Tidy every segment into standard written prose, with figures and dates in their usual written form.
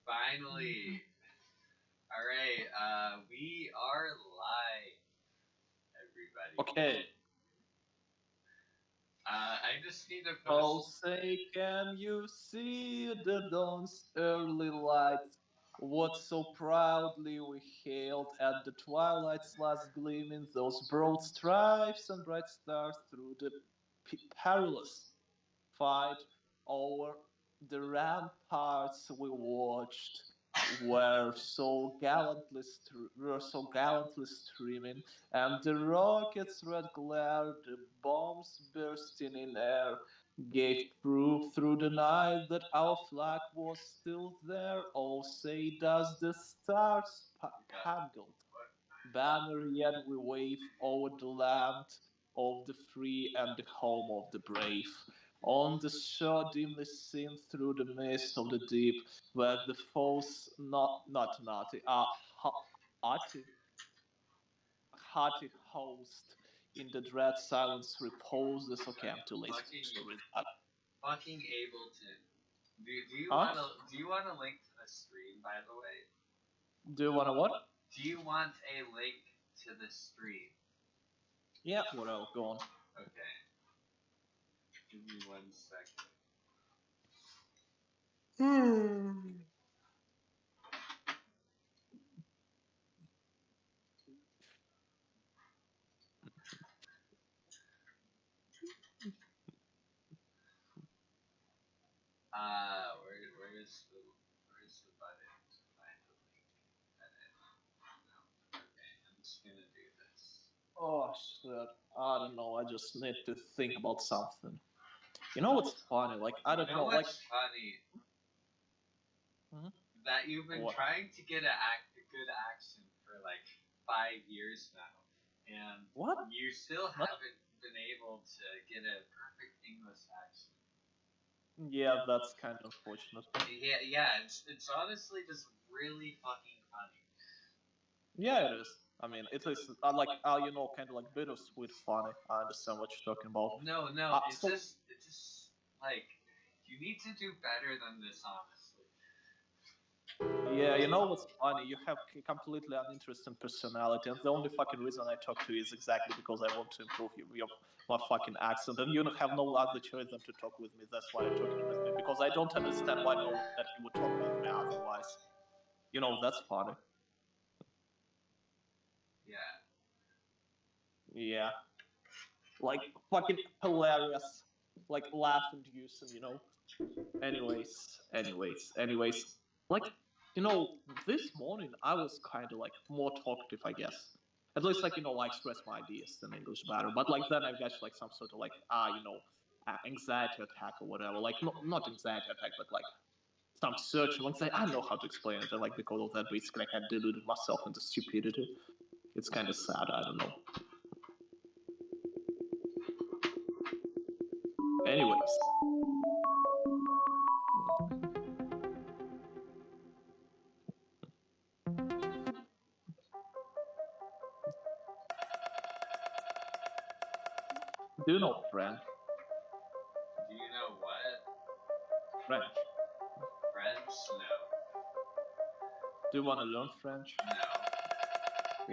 Finally. Alright, we are live, everybody. Okay. I just need to Oh, post. say, can you see the dawn's early light? What so proudly we hailed at the twilight's last gleaming, those broad stripes and bright stars through the perilous fight over the ramparts we watched were so gallantly streaming, and the rockets' red glare, the bombs bursting in air, gave proof through the night that our flag was still there. Oh, say does the stars spangled banner yet we wave over the land of the free and the home of the brave. On the shore dimly seen through the mist of the deep, where the foes not naughty, hearty, hearty host in the dread silence reposes. Okay, I'm too lazy to read that. Fucking Ableton. Do you Huh? want a link to the stream, by the way? Do you wanna what? Do you want a link to the stream? Yeah, whatever, go on. Okay. Give me 1 second. Where's the button to find the link? Edit. No. Okay, I'm just gonna do this. Oh shit, I don't know. I just need to think about something. You know what's funny? Like I don't know. Like what's funny? Mhm. That you've been What? trying to get a good accent for like 5 years now, and What? you still haven't been able to get a perfect English accent. Yeah, that's kind of unfortunate. Yeah. It's honestly just really fucking funny. Yeah, it is. I mean, it is like you know, kind of like bittersweet funny. I understand what you're talking about. No, it's So just like you need to do better than this, honestly. yeah, you know what's funny? You have completely uninteresting personality, and the only fucking reason I talk to you is exactly because I want to improve my fucking accent, and you have no other choice than to talk with me. That's why you're talking with me, because I don't understand why no that you would talk with me otherwise. You know, that's funny. Yeah. Yeah. Like fucking hilarious. Like laugh inducing, you know. Anyways. Like, you know, this morning I was kind of like more talkative, I guess. At least, like, you know, I express my ideas in English better. But like then I got like some sort of like you know, anxiety attack or whatever. Like not anxiety attack, but like some search once I don't know how to explain it. Like because of that, basically, like, I deluded myself into stupidity. It's kind of sad. I don't know. Anyways. Do you know French? Do you know what? French. French? No. Do you want to learn French? No.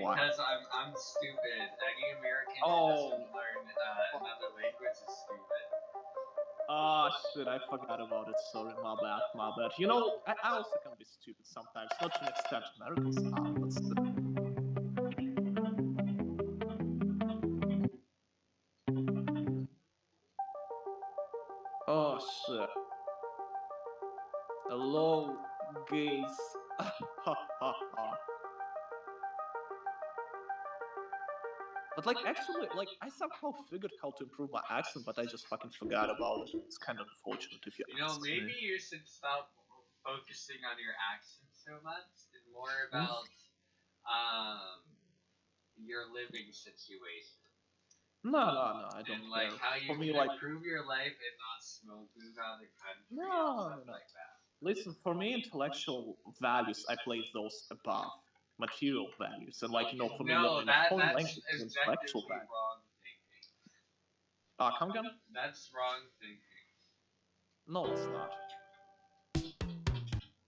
Why? Because I'm stupid. Any American who doesn't learn another language is stupid. Ah, shit, I forgot about it. Sorry, my bad. You know, I also can be stupid sometimes. Not to an extent Americans are, but still. Oh, shit. Hello, gays. But like, actually, like, I somehow figured how to improve my accent, but I just fucking forgot about it. It's kind of unfortunate if you ask maybe me. you should stop focusing on your accent so much and more about your living situation. No, I don't and care. like how you For me, can like, improve your life and not smoke weed out of the country and no. stuff like that. Listen, for me, intellectual values, I place those above material values, and like, you know, for me, learning a foreign language is intellectual value. Wrong thinking. Come again? That's wrong thinking. No, it's not.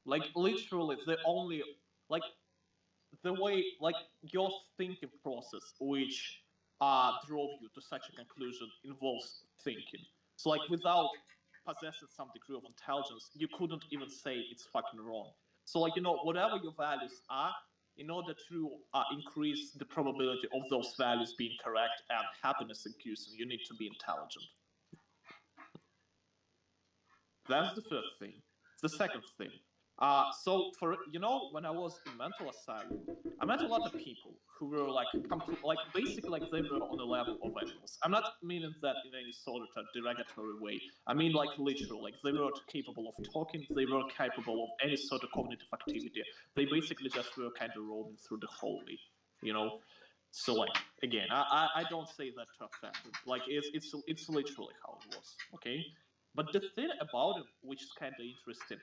Like literally, the only like the way like your thinking process, which drove you to such a conclusion, involves thinking. So like without possessing some degree of intelligence, you couldn't even say it's fucking wrong. So like whatever your values are, in order to increase the probability of those values being correct and happiness increasing, you need to be intelligent. That's the first thing. The second thing. So for when I was in mental asylum, I met a lot of people who were like basically like they were on the level of animals. I'm not meaning that in any sort of derogatory way. I mean like literally, like they were capable of talking, they were capable of any sort of cognitive activity. They basically just were kind of roaming through the hallway, you know. So like again, I don't say that to offend them. Like it's literally how it was. Okay. But the thing about them, which is kind of interesting,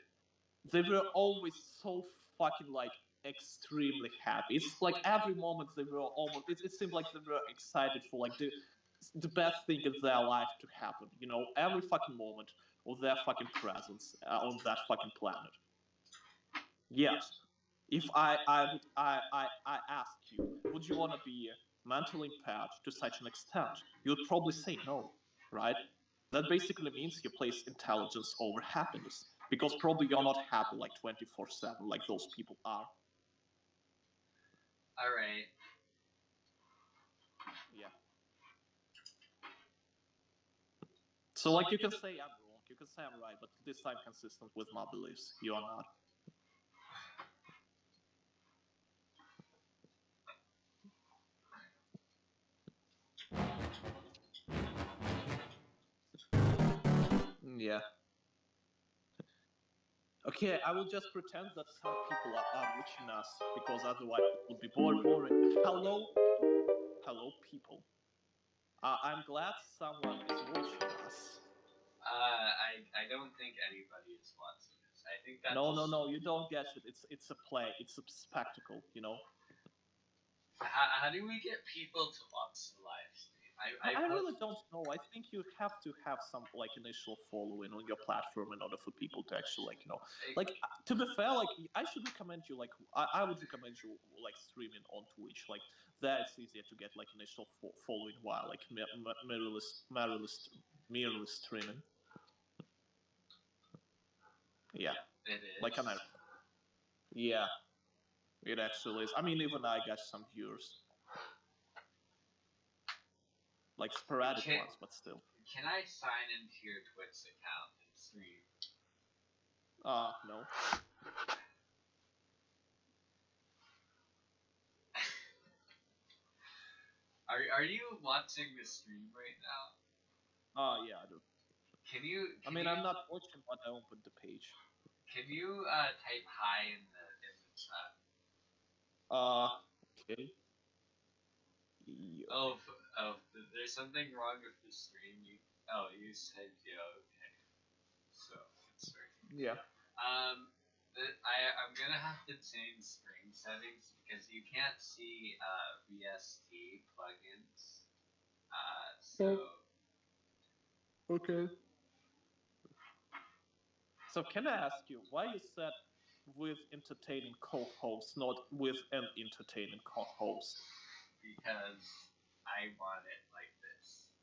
they were always so fucking like extremely happy. It's like every moment they were almost. It seemed like they were excited for like the best thing in their life to happen. You know, every fucking moment of their fucking presence on that fucking planet. Yet, if I ask you, would you want to be mentally impaired to such an extent? You'd probably say no, right? That basically means you place intelligence over happiness, because probably you're not happy like 24/7 like those people are. All right. Yeah. So like you can say I'm wrong, you can say I'm right, but this time consistent with my beliefs. You are not. Yeah. Okay, I will just pretend that some people are watching us, because otherwise it would be boring. Hello, people. I'm glad someone is watching us. I don't think anybody is watching this. I think that's No, you don't get it. It's a play. It's a spectacle. You know. How do we get people to watch the live stream? I really don't know. I think you have to have some like initial following on your platform in order for people to actually like to be fair, like I should recommend you like I would recommend you like streaming on Twitch. Like that's easier to get like initial following while like merely streaming. Yeah, it is. like yeah, it actually is. I mean, even I got some viewers. Like sporadic ones, but still. Can I sign into your Twitch account and stream? No. Are you watching the stream right now? Yeah, I do. Can you? I'm not watching, but I opened the page. Can you type hi in the chat? Okay. Oh, there's something wrong with the stream. You said okay. So it's working. Yeah. I'm gonna have to change screen settings because you can't see VST plugins. So. Okay. So can I ask you why you said with entertaining co-host, not with an entertaining co-host? Because I want it like this.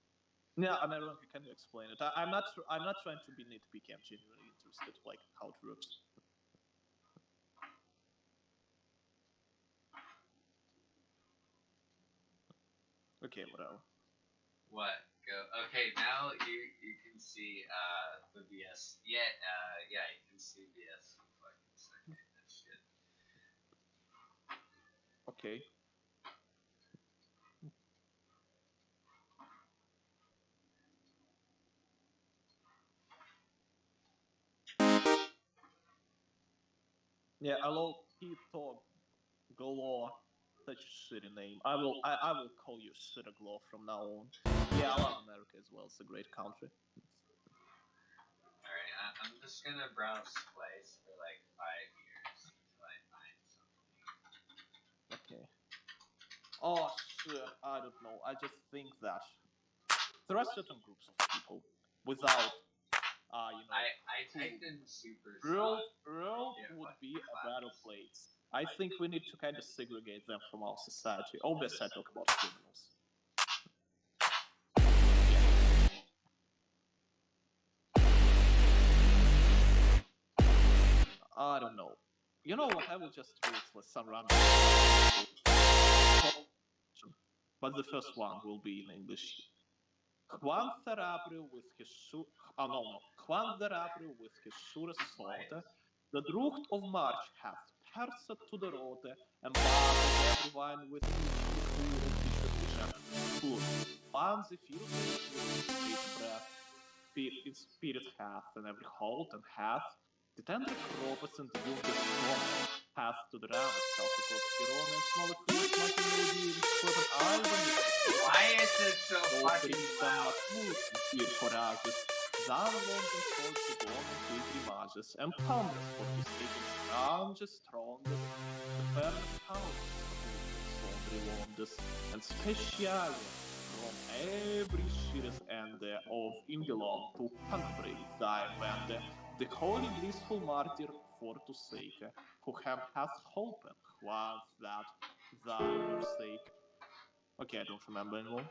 Yeah, I mean, can you explain it? I'm not trying to be nitpicky. I'm genuinely interested, like how it works. Okay, whatever. What? Go. Okay, now you can see the VS. Yeah, you can see VS plugins. Okay, that's good. Okay. Yeah, hello, Pito Galore. Such a shitty name. I will call you Shitaglaw from now on. Yeah, I love America as well. It's a great country. Alright, I'm just gonna browse Splice for like 5 years until I find something. Okay. Oh shit, I don't know. I just think that there are certain groups of people without I cool. typed in super Earl, slot. Earl Yeah, would what be a better class? place. I think we need to kind of segregate them from our society. Obviously, I talk about criminals. I don't know. You know what? I will just read with some random. But the first one will be in English. Juan Therabril with his Juan Therabril with his sure sorte, the drucht of March hath perset to the rote, and bothered everyone with his Juan the field with breath, in spirit hath, and every halt and hath, the tender cropes and the younger strong, hath to the ram itself, because Hieron and smaller food might be for an island. Why is it so fucking loud? Hier corages, Zanlon and Forte Bono to grimages, and Palmas for the strangest, the fairest house, Sondri Wonders, and special from every shires end of Ingelon to Humphrey thy band, the holy blissful martyr for to sake, who hath holpen, once that thy your sake. Okay, I don't remember anymore.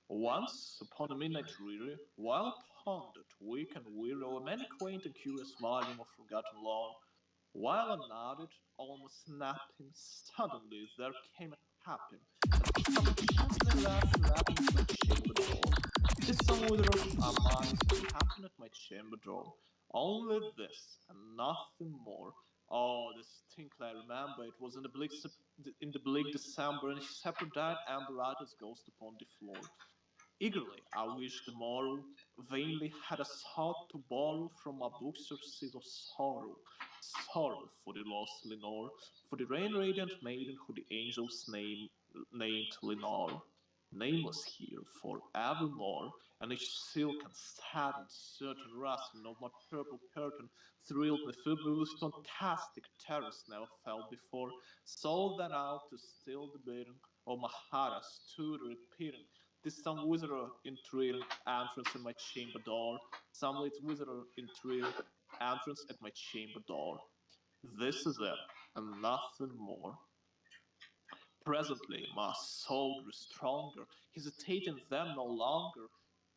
Once, upon a midnight dreary, while pondered, weak and weary, o'er many quaint and curious volume of forgotten lore, while I nodded, almost napping, suddenly there came a tapping, and some gently rapping at my chamber door. This some wither of a mind tapping at my chamber door. Only this, and nothing more. Oh, distinctly I remember it was in the bleak December, and his separate amber riders ghost upon the floor. Eagerly I wished the morrow, vainly had I sought to borrow from my bookstores of sorrow, sorrow for the lost Lenore, for the rain-radiant maiden who the angels named Lenore, nameless here for evermore, and each silken, saddened, certain rustling of my purple curtain thrilled me with fantastic terrors never felt before, so that out to still the beating of my heart I stood repeating, this some wizard in trail entrance at my chamber door, some late wizard in trail entrance at my chamber door. This is it, and nothing more. Presently my soul grew stronger, hesitating then no longer.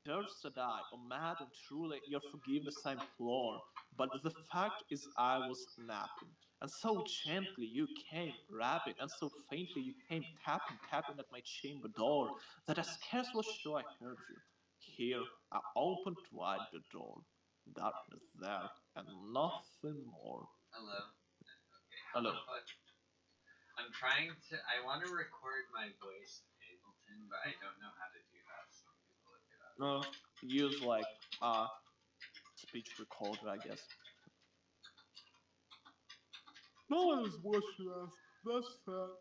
Durst I, O madam, truly your forgiveness I implore, but the fact is I was napping, and so gently you came rapping, and so faintly you came tapping at my chamber door, that I scarce was sure I heard you. Here I opened wide the door. Darkness there, and nothing more. Hello. Okay, how Hello. the fuck? I'm trying to. I want to record my voice in Ableton, but I don't know how to do that, so I'm gonna look it up. No, use like speech recorder, I guess. No one is watching us. That's sad.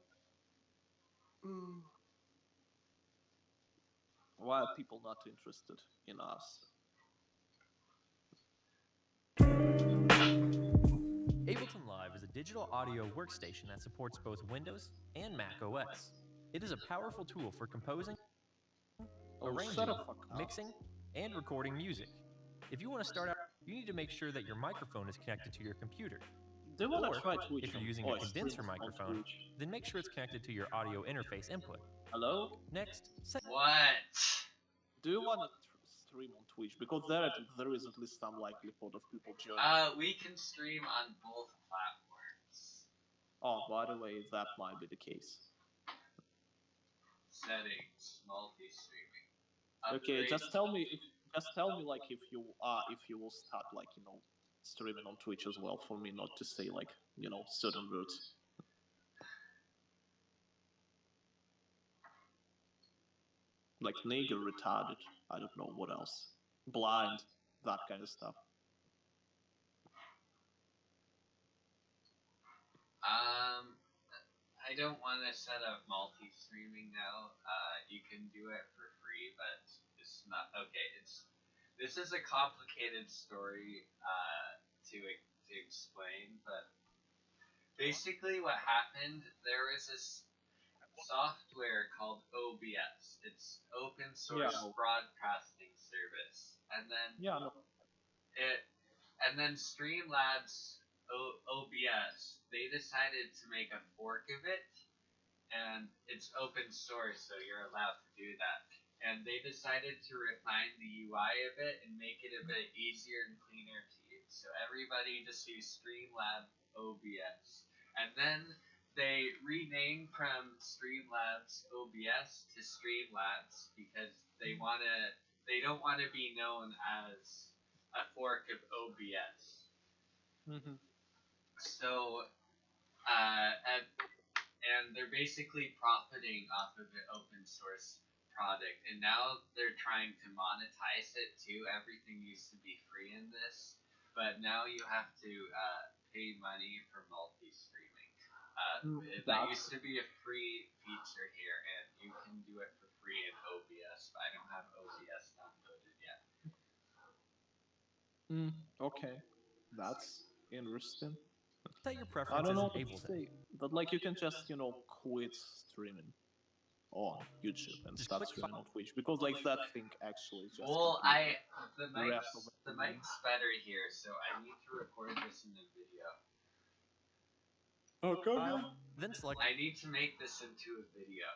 Why are people not interested in us? Ableton Live is a digital audio workstation that supports both Windows and Mac OS. It is a powerful tool for composing, arranging, mixing, and recording music. If you want to start out, you need to make sure that your microphone is connected to your computer. Or, if you're using a condenser microphone, then make sure it's connected to your audio interface input. Hello? Next, what? Do you want to stream on Twitch? Because there is at least some likelihood of people joining. We can stream on both platforms. Oh, by the way, that might be the case. Settings, multi-streaming. Okay, just tell me if you will start streaming on Twitch as well, for me not to say certain words. Like nigger, retarded, I don't know what else. Blind, that kind of stuff. I don't want to set up multi-streaming now. You can do it for free, but it's not okay. This is a complicated story to explain, but basically what happened, there was this software called OBS. It's open Yeah, source no. broadcasting service, Yeah, no. it and then Streamlabs OBS. They decided to make a fork of it, and it's open source, so you're allowed to do that. And they decided to refine the UI a bit and make it a bit easier and cleaner to use. So everybody just use Streamlabs OBS. And then they renamed from Streamlabs OBS to Streamlabs because they don't want to be known as a fork of OBS. Mm-hmm. So, and they're basically profiting off of an open source product, and now they're trying to monetize it too. Everything used to be free in this, but now you have to pay money for multi-streaming. That used to be a free feature here, and you can do it for free in OBS, but I don't have OBS downloaded yet. Okay, that's interesting. Set your I preferences don't know and what enable to them. say, but like you can just quit streaming on YouTube and Just start click streaming on Twitch because like that thing actually just Well, completely the rest of the mic's better here, so I need to record this in the video. Okay. Then select I need to make this into a video.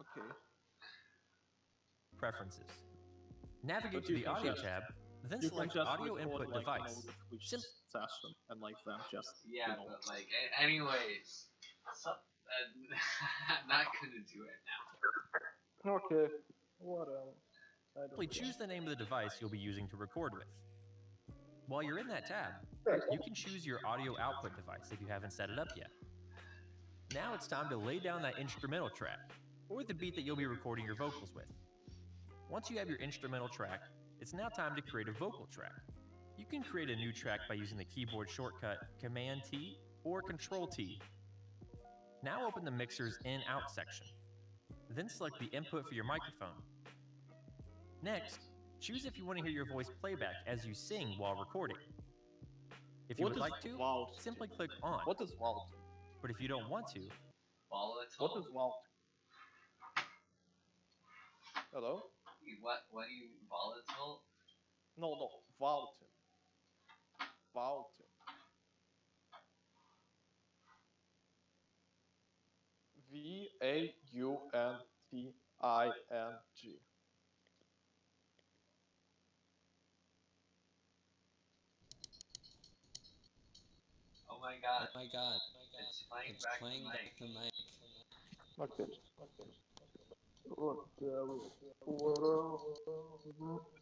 Okay. Preferences. Navigate But to you the can Audio just- tab, then You can select just Audio record, Input like, Device. the Twitch Sim- session and like them just Yeah, but like, anyways, I'm not gonna do it now. Okay. What else? Simply choose the name of the device you'll be using to record with. While you're in that tab, you can choose your audio output device if you haven't set it up yet. Now it's time to lay down that instrumental track, or the beat that you'll be recording your vocals with. Once you have your instrumental track, it's now time to create a vocal track. You can create a new track by using the keyboard shortcut Command-T or Control-T. Now open the mixer's in-out section. Then select the input for your microphone. Next, choose if you want to hear your voice playback as you sing while recording. If you would like to, simply click on. What is Vault? But if you don't want to, Volatile. What is Vault? Hello? What do you volatile? No, Vaulting. Vaulting. VAUNTING. Oh my god. Oh my god. It's playing It's back playing the back mic. the mic. Okay.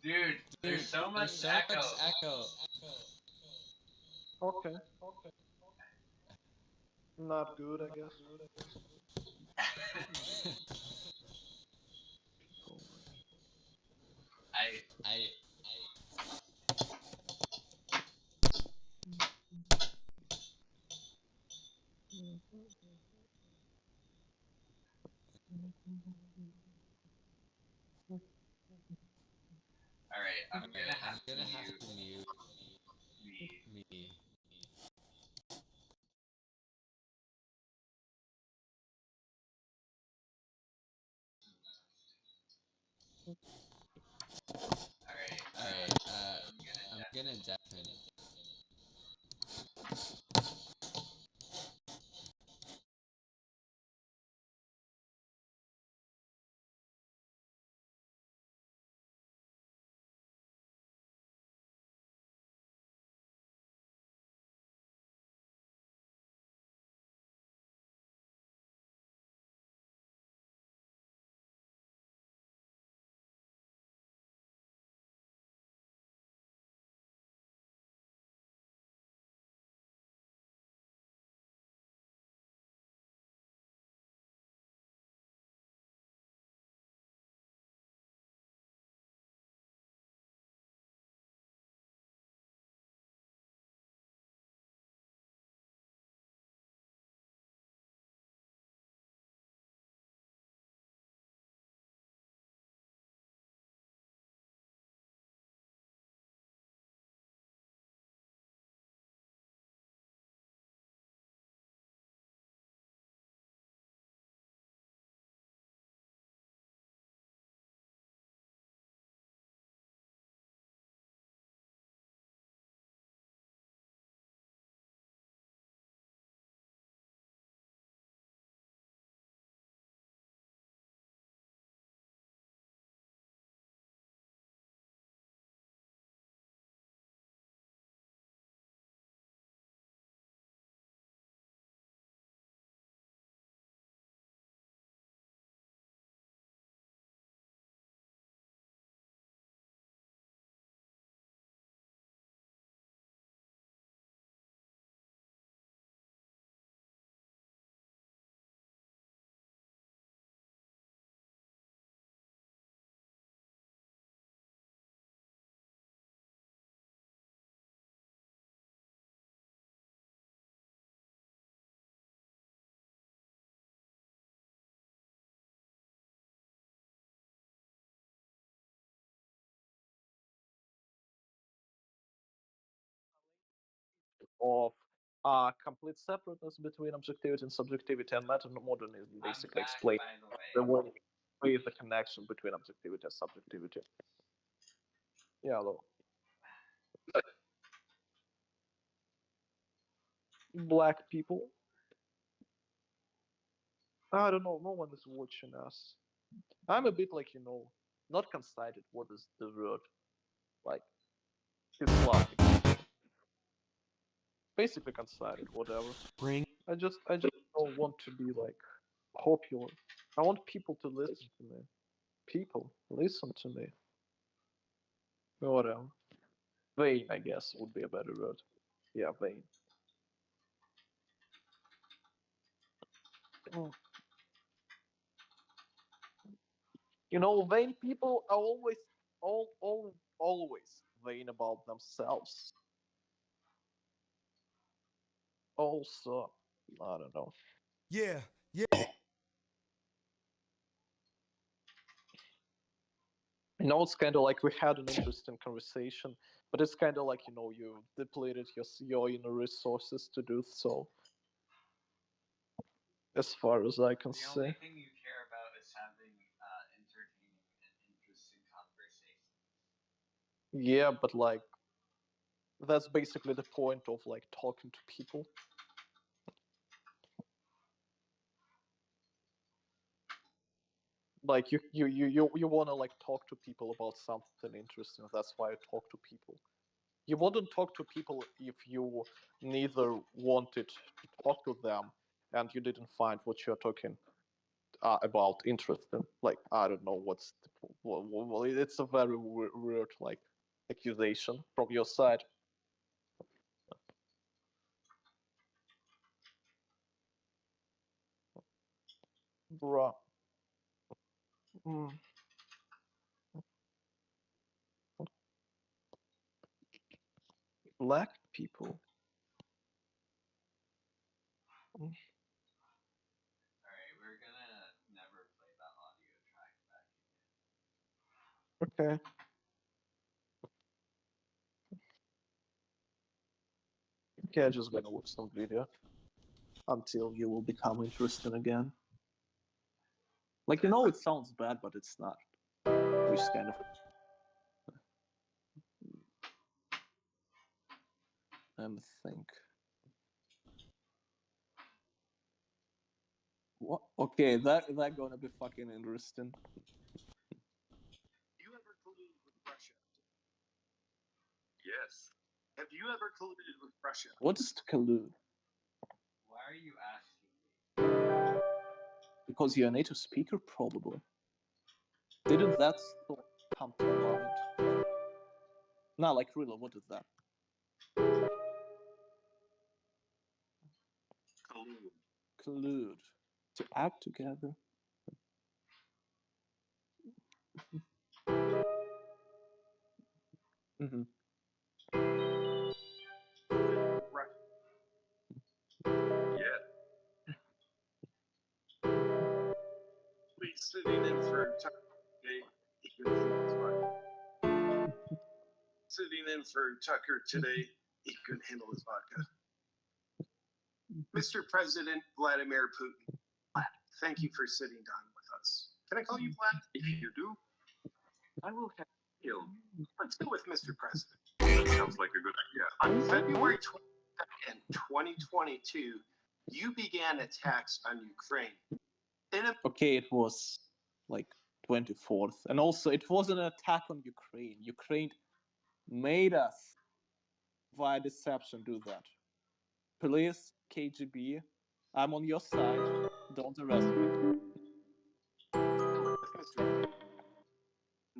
Dude, there's so much echo. Okay. Not good, I guess. I Alright, I'm gonna have to mute me. Alright, I'm gonna deafen. of complete separateness between objectivity and subjectivity, and metamodernism basically explains the way the connection between objectivity and subjectivity. Yeah, hello. Black people. I don't know. No one is watching us. I'm a bit like, not considered. What is the word? Like, Islamic. Basically considered, whatever. I just don't want to be like popular. I want people to listen to me. People, listen to me. Whatever. Vain, I guess, would be a better word. Yeah, vain. Vain people are always vain about themselves. Also, I don't know. Yeah. It's kind of like we had an interesting conversation, but it's kind of like, you depleted your inner resources to do so. As far as I can The see. only thing you care about is having entertaining and interesting conversations. Yeah, but like, that's basically the point of like talking to people. Like you want to like talk to people about something interesting. That's why you talk to people. You wouldn't talk to people if you neither wanted to talk to them and you didn't find what you're talking about interesting. Like, I don't know well, it's a very weird like accusation from your side. Bruh. Black people. Alright, we're gonna never play that audio track back Okay. again. Okay, I'm just gonna watch some video until you will become interesting again. Like, it sounds bad, but it's not. Which is kind of... Let me think. What? Okay, that gonna be fucking interesting. You ever colluded with Russia? Yes. Have you ever colluded with Russia? What is to collude? Why are you asking me? Because you're a native speaker, probably. Didn't that thought come to mind? Nah, like, really, what is that? Collude. To act together. Mm-hmm. Right. Yeah. Please sitting in for Tucker today. He can handle his vodka. Sitting in for Tucker today. He couldn't handle his vodka. Mr. President Vladimir Putin, thank you for sitting down with us. Can I call you Vlad? If you do, I will have you. Let's go with Mr. President. That sounds like a good idea. On February 22nd, 2022, you began attacks on Ukraine. Okay, it was like 24th. And also, it was an attack on Ukraine. Ukraine made us, via deception, do that. Police, KGB, I'm on your side. Don't arrest me.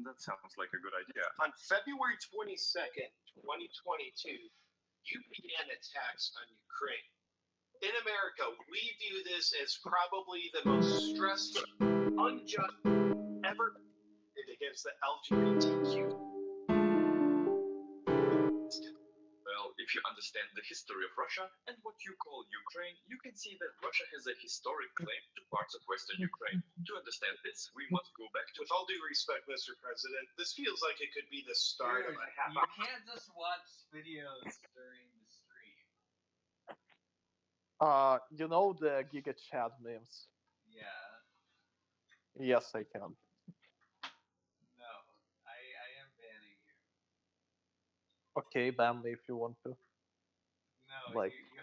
That sounds like a good idea. On February 22nd, 2022, you began attacks on Ukraine. In America, we view this as probably the most stressful, unjust ever against the LGBTQ. Well, if you understand the history of Russia and what you call Ukraine, you can see that Russia has a historic claim to parts of Western Ukraine. To understand this, we must go back to... With all due respect, Mr. President, this feels like it could be the start of a half You can't just watch videos during the stream. You know the Giga Chat memes? Yeah. Yes, I can. No. I am banning you. Okay, ban me if you want to. No, Like- you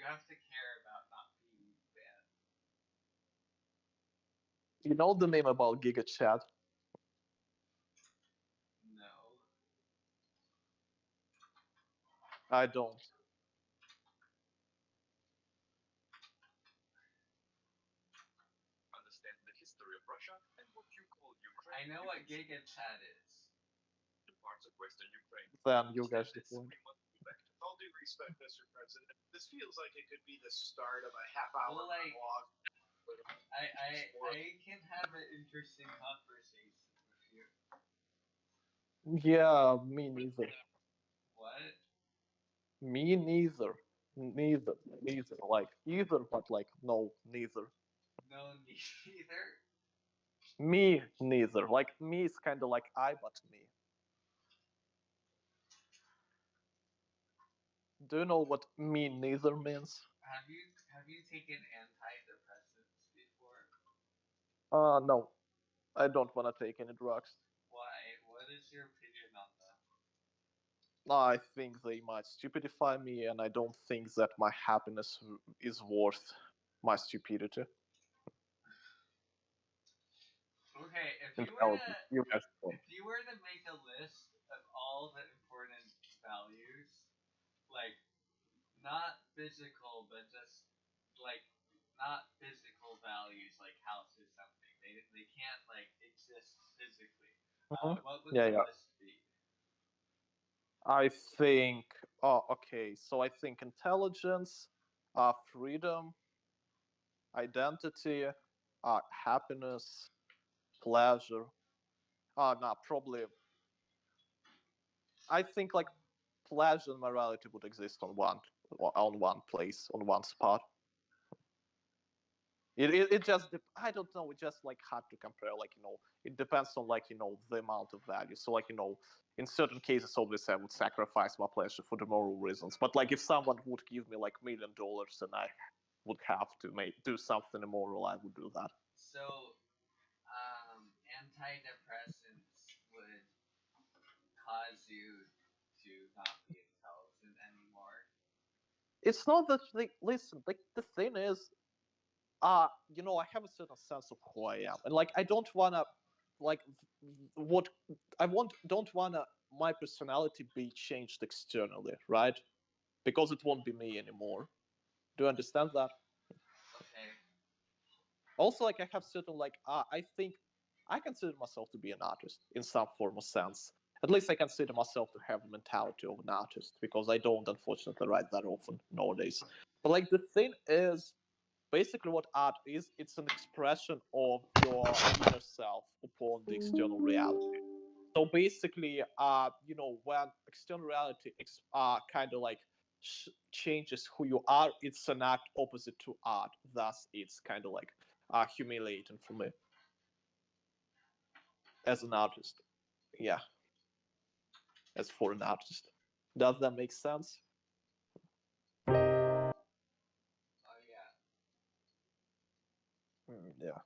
have to care about not being banned. You know the meme about Giga Chat? No. I don't. Understand the history of Russia and what you call Ukraine. I know you what can see Giga Chat is. the parts of Western Ukraine. Then you guys Understand this, defend. we must go back to With all due respect, Mr. President, this feels like it could be the start of a half-hour Well, like- monologue. I can have an interesting conversation with you. Yeah, me neither. What? Me neither. Neither. Neither. Like, either, but like, no, neither. No, neither. Me neither. Like, me is kind of like I, but me. Do you know what me neither means? Have you taken antidepressants before? No. I don't want to take any drugs. Why? What is your opinion on them? I think they might stupidify me, and I don't think that my happiness is worth my stupidity. Okay, Intelligence. You guys don't. if you were to make a list of all the important values, like not physical, but just like not physical values like house or something. They can't like exist physically. What would Yeah, the yeah. list be? I think. Oh, okay. So I think intelligence, freedom, identity, happiness, pleasure. No, probably. I think like pleasure and morality would exist on one place, on one spot. It just I don't know. It just like hard to compare. Like it depends on like the amount of value. So like in certain cases, obviously I would sacrifice my pleasure for the moral reasons. But like if someone would give me like $1,000,000 and I would have to do something immoral, I would do that. So, antidepressants would cause you to not be intelligent anymore. It's not that they listen. Like the thing is, I have a certain sense of who I am, and like I don't wanna like what don't wanna my personality be changed externally, right? Because it won't be me anymore. Do you understand that? Okay. Also, like I have certain like I think I consider myself to be an artist in some form or sense. At least I consider myself to have the mentality of an artist because I don't unfortunately write that often nowadays. But like the thing is, basically what art is, it's an expression of your inner self upon the external reality. So basically, when external reality kind of like changes who you are, it's an act opposite to art. Thus, it's kind of like humiliating for me as an artist. Yeah, as for an artist. Does that make sense? Oh yeah. Yeah.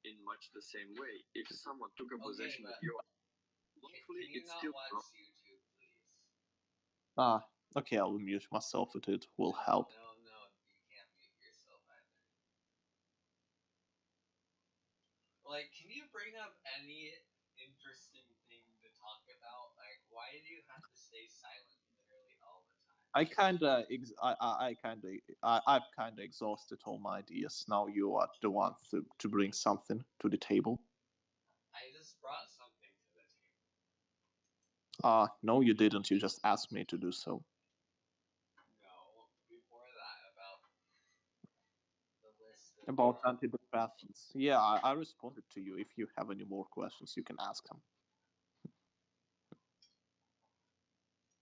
in much the same way. If someone took a Okay, possession of but your Can lawfully, you it's not still watch wrong. YouTube, please? Okay, I'll mute myself if it will No, help. No, you can't mute yourself either. Like, can you bring up any interesting thing to talk about? Like, why do you have to stay silent literally all the time? I've kind of exhausted all my ideas. Now you are the one to bring something to the table. I just brought something to the table. No, you didn't. You just asked me to do so. No, before that, about the list of About antidepressants. Yeah, I responded to you. If you have any more questions, you can ask them.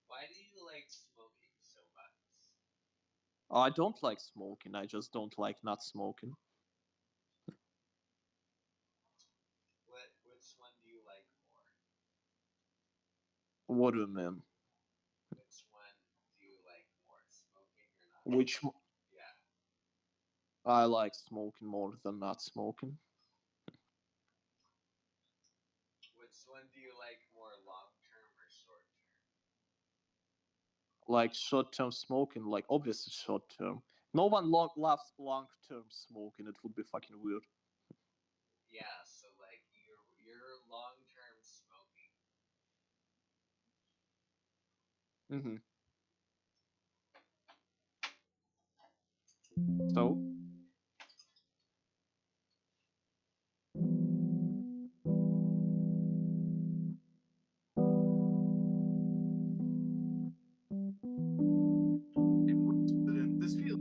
Why do you like smoking so much? I don't like smoking. I just don't like not smoking. Which one do you like more? What do you mean? Which one do you like more, smoking or not? Which Yeah. I like smoking more than not smoking. Which one do you like more, long term or short term? Like short-term smoking, like obviously short-term. No one loves long-term smoking. It would be fucking weird. Yeah, so like you're long term smoking. Mm-hmm. So. In this field.